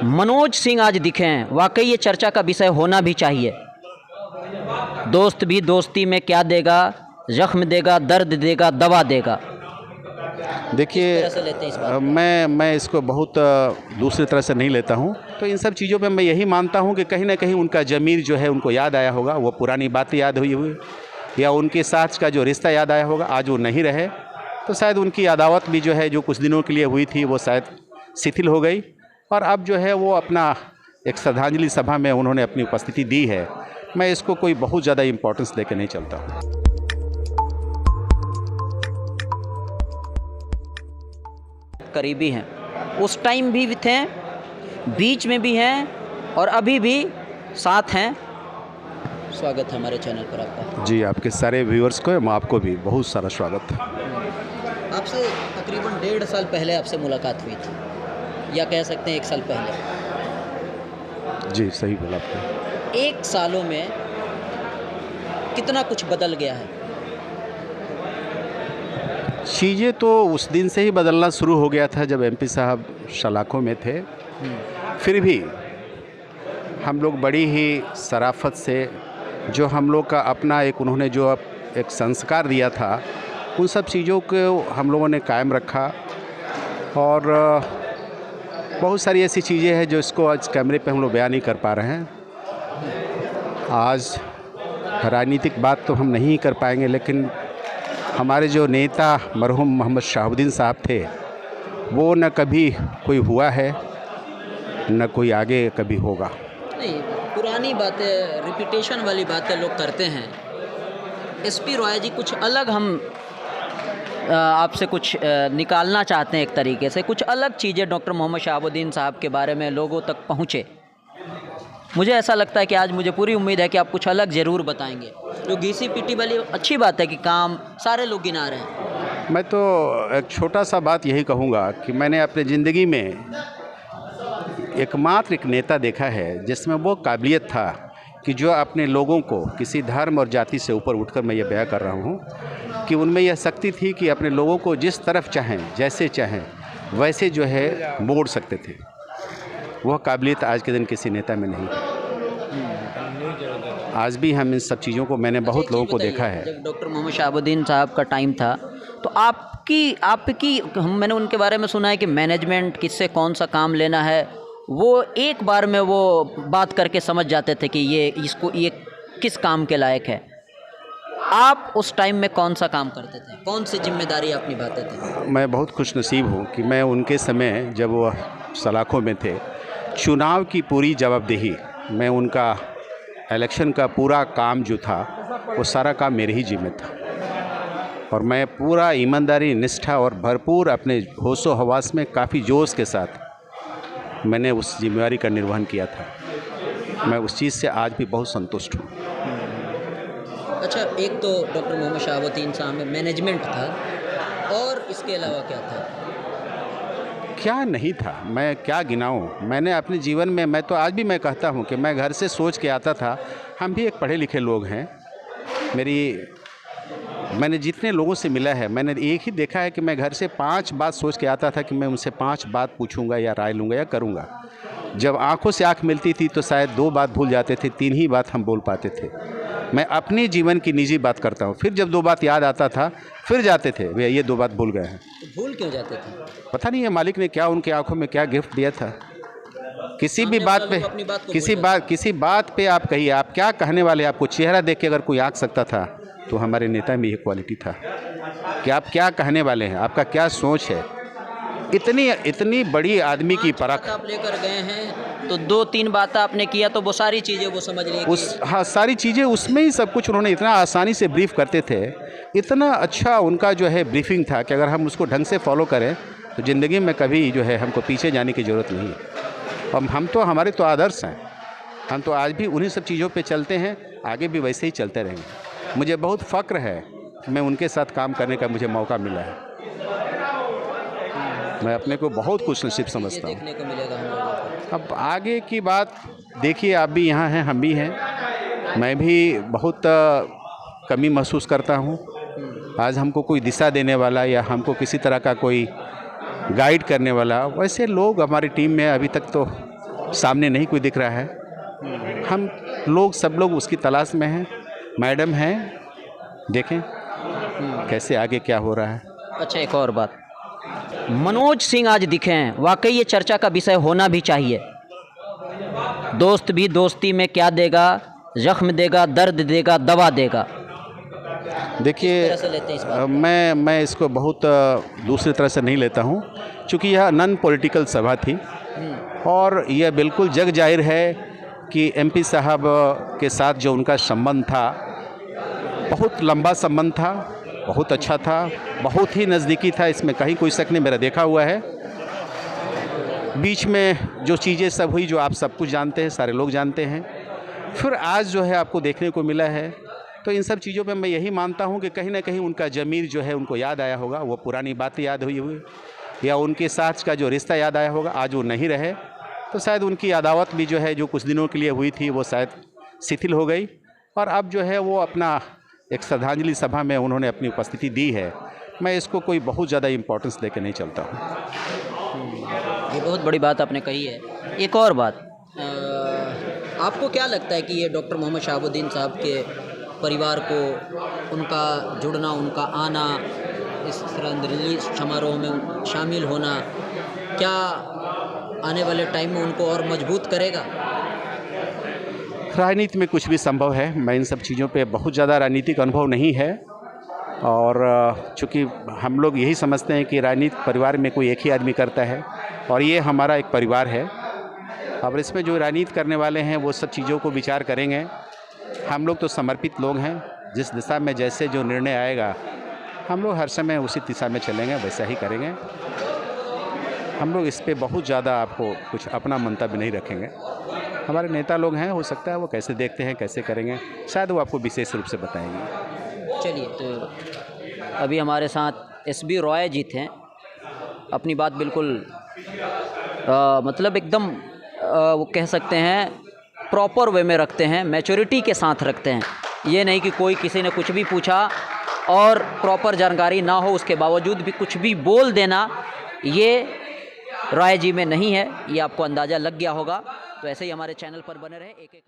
मनोज सिंह आज दिखे हैं, वाकई ये चर्चा का विषय होना भी चाहिए। दोस्त भी दोस्ती में क्या देगा, जख्म देगा, दर्द देगा, दवा देगा। देखिए, मैं इसको बहुत दूसरी तरह से नहीं लेता हूँ। तो इन सब चीज़ों पे मैं यही मानता हूँ कि कहीं ना कहीं उनका ज़मीर जो है उनको याद आया होगा, वो पुरानी बातें याद हुई या उनके साथ का जो रिश्ता याद आया होगा। आज वो नहीं रहे तो शायद उनकी अदावत भी जो है, जो कुछ दिनों के लिए हुई थी, वो शायद शिथिल हो गई। और अब जो है वो अपना एक श्रद्धांजलि सभा में उन्होंने अपनी उपस्थिति दी है। मैं इसको कोई बहुत ज़्यादा इम्पोर्टेंस लेकर नहीं चलता हूँ। करीबी हैं, उस टाइम भी थे, बीच में भी हैं और अभी भी साथ हैं। स्वागत है हमारे चैनल पर आपका। जी, आपके सारे व्यूअर्स को, आपको भी बहुत सारा स्वागत। आपसे तकरीबन 1.5 साल पहले आपसे मुलाकात हुई थी, या कह सकते हैं 1 साल पहले। जी, सही बोला आपने। 1 सालों में कितना कुछ बदल गया है? चीज़ें तो उस दिन से ही बदलना शुरू हो गया था जब एमपी साहब सलाखों में थे। फिर भी हम लोग बड़ी ही शराफत से, जो हम लोग का अपना एक उन्होंने जो एक संस्कार दिया था, उन सब चीज़ों को हम लोगों ने कायम रखा। और बहुत सारी ऐसी चीज़ें हैं जो इसको आज कैमरे पे हम लोग बयान नहीं कर पा रहे हैं। आज राजनीतिक बात तो हम नहीं कर पाएंगे, लेकिन हमारे जो नेता मरहूम मोहम्मद शहाबुद्दीन साहब थे, वो न कभी कोई हुआ है, न कोई आगे कभी होगा। नहीं, पुरानी बातें, रिपीटेशन वाली बातें लोग करते हैं। एसपी रॉय जी, कुछ अलग हम आपसे कुछ निकालना चाहते हैं। एक तरीके से कुछ अलग चीज़ें डॉक्टर मोहम्मद शहाबुद्दीन साहब के बारे में लोगों तक पहुँचे। मुझे ऐसा लगता है कि आज मुझे पूरी उम्मीद है कि आप कुछ अलग ज़रूर बताएंगे। जो घीसी पीटी वाली अच्छी बात है कि काम सारे लोग गिना रहे हैं। मैं तो एक छोटा सा बात यही कहूँगा कि मैंने अपनी ज़िंदगी में एकमात्र एक नेता देखा है जिसमें वो काबिलियत था कि जो अपने लोगों को किसी धर्म और जाति से ऊपर उठकर, मैं ये बयां कर रहा हूँ कि उनमें यह शक्ति थी कि अपने लोगों को जिस तरफ चाहें, जैसे चाहें वैसे जो है मोड़ सकते थे। वह काबिलियत आज के दिन किसी नेता में नहीं है। आज भी हम इन सब चीज़ों को, मैंने बहुत लोगों को देखा है। जब डॉक्टर मोहम्मद शहाबुद्दीन साहब का टाइम था तो आपकी मैंने उनके बारे में सुना है कि मैनेजमेंट किससे कौन सा काम लेना है, वो एक बार में वो बात करके समझ जाते थे कि ये किस काम के लायक है। आप उस टाइम में कौन सा काम करते थे, कौन सी जिम्मेदारी आप निभाते थे? मैं बहुत खुशनसीब हूँ कि मैं उनके समय, जब वो सलाखों में थे, चुनाव की पूरी जवाबदेही, मैं उनका इलेक्शन का पूरा काम जो था, वो सारा काम मेरे ही जिम्मे था। और मैं पूरा ईमानदारी, निष्ठा और भरपूर अपने होशो हवास में काफ़ी जोश के साथ मैंने उस जिम्मेवारी का निर्वहन किया था। मैं उस चीज़ से आज भी बहुत संतुष्ट हूँ। अच्छा, एक तो डॉक्टर मोहम्मद शहाबुद्दीन साहब में मैनेजमेंट था, और इसके अलावा क्या था? क्या नहीं था, मैं क्या गिनाऊँ। मैंने अपने जीवन में, मैं तो आज भी मैं कहता हूँ कि मैं घर से सोच के आता था। हम भी एक पढ़े लिखे लोग हैं। मैंने जितने लोगों से मिला है, मैंने एक ही देखा है कि मैं घर से 5 बात सोच के आता था कि मैं उनसे 5 बात पूछूंगा या राय लूँगा या करूँगा। जब आंखों से आंख मिलती थी तो शायद 2 बात भूल जाते थे, 3 ही बात हम बोल पाते थे। मैं अपने जीवन की निजी बात करता हूँ। फिर जब 2 बात याद आता था, फिर जाते थे, भैया ये 2 बात भूल गए हैं। तो भूल क्यों जाते थे? पता नहीं है मालिक ने क्या उनकी आंखों में क्या गिफ्ट दिया था। किसी भी बात पे, किसी बात पे आप कहिए, आप क्या कहने वाले, आपको चेहरा देख के अगर कोई आंक सकता था तो हमारे नेता में ये क्वालिटी था कि आप क्या कहने वाले हैं, आपका क्या सोच है। इतनी बड़ी आदमी की परख आप लेकर गए हैं, तो 2-3 बातें आपने किया तो वो सारी चीज़ें वो समझ लिए। हाँ, सारी चीज़ें उसमें ही सब कुछ उन्होंने इतना आसानी से ब्रीफ करते थे। इतना अच्छा उनका जो है ब्रीफिंग था कि अगर हम उसको ढंग से फॉलो करें तो ज़िंदगी में कभी जो है हमको पीछे जाने की ज़रूरत नहीं है। और हमारे तो आदर्श हैं। हम तो आज भी उन्हीं सब चीज़ों पे चलते हैं, आगे भी वैसे ही चलते रहेंगे। मुझे बहुत फ़ख्र है कि मैं उनके साथ काम करने का मुझे मौका मिला है। मैं अपने को बहुत खुशनसीब समझता हूँ। देखने को मिलेगा हम लोगों को। अब आगे की बात देखिए, आप भी यहाँ हैं, हम भी हैं। मैं भी बहुत कमी महसूस करता हूँ। आज हमको कोई दिशा देने वाला या हमको किसी तरह का कोई गाइड करने वाला, वैसे लोग हमारी टीम में अभी तक तो सामने नहीं कोई दिख रहा है। हम लोग सब लोग उसकी तलाश में हैं। मैडम हैं, देखें कैसे आगे क्या हो रहा है। अच्छा, एक और बात, मनोज सिंह आज दिखे हैं, वाकई ये चर्चा का विषय होना भी चाहिए। दोस्त भी दोस्ती में क्या देगा, जख्म देगा, दर्द देगा, दवा देगा। देखिए, किस तरह से लेते हैं इस बात? मैं इसको बहुत दूसरी तरह से नहीं लेता हूँ, क्योंकि यह नॉन पॉलिटिकल सभा थी और यह बिल्कुल जग जाहिर है कि एमपी साहब के साथ जो उनका संबंध था, बहुत लंबा संबंध था, बहुत अच्छा था, बहुत ही नज़दीकी था, इसमें कहीं कोई शक नहीं, मेरा देखा हुआ है। बीच में जो चीज़ें सब हुई, जो आप सब कुछ जानते हैं, सारे लोग जानते हैं, फिर आज जो है आपको देखने को मिला है, तो इन सब चीज़ों पे मैं यही मानता हूँ कि कहीं ना कहीं उनका ज़मीर जो है उनको याद आया होगा, वो पुरानी बातें याद हुई या उनके साथ का जो रिश्ता याद आया होगा, आज वो नहीं रहे, तो शायद उनकी अदावत भी जो है जो कुछ दिनों के लिए हुई थी वो शायद शिथिल हो गई और अब जो है वो अपना एक श्रद्धांजलि सभा में उन्होंने अपनी उपस्थिति दी है। मैं इसको कोई बहुत ज़्यादा इम्पोर्टेंस देकर नहीं चलता हूँ। ये बहुत बड़ी बात आपने कही है। एक और बात, आपको क्या लगता है कि ये डॉक्टर मोहम्मद शहाबुद्दीन साहब के परिवार को उनका जुड़ना, उनका आना, इस श्रद्धांजलि समारोह में शामिल होना, क्या आने वाले टाइम में उनको और मजबूत करेगा? राजनीति में कुछ भी संभव है। मैं इन सब चीज़ों पे बहुत ज़्यादा राजनीतिक अनुभव नहीं है और चूँकि हम लोग यही समझते हैं कि राजनीति परिवार में कोई एक ही आदमी करता है और ये हमारा एक परिवार है और इसमें जो राजनीति करने वाले हैं वो सब चीज़ों को विचार करेंगे। हम लोग तो समर्पित लोग हैं, जिस दिशा में जैसे जो निर्णय आएगा हम लोग हर समय उसी दिशा में चलेंगे, वैसा ही करेंगे। हम लोग इस पे बहुत ज़्यादा आपको कुछ अपना मंतव्य नहीं रखेंगे। हमारे नेता लोग हैं, हो सकता है वो कैसे देखते हैं, कैसे करेंगे, शायद वो आपको विशेष रूप से बताएंगे। चलिए, तो अभी हमारे साथ एसबी रॉय जी थे, अपनी बात बिल्कुल मतलब एकदम वो कह सकते हैं प्रॉपर वे में रखते हैं, मैच्योरिटी के साथ रखते हैं। ये नहीं कि कोई किसी ने कुछ भी पूछा और प्रॉपर जानकारी ना हो उसके बावजूद भी कुछ भी बोल देना, ये रॉय जी में नहीं है, ये आपको अंदाज़ा लग गया होगा। तो ऐसे ही हमारे चैनल पर बने रहे, एक एक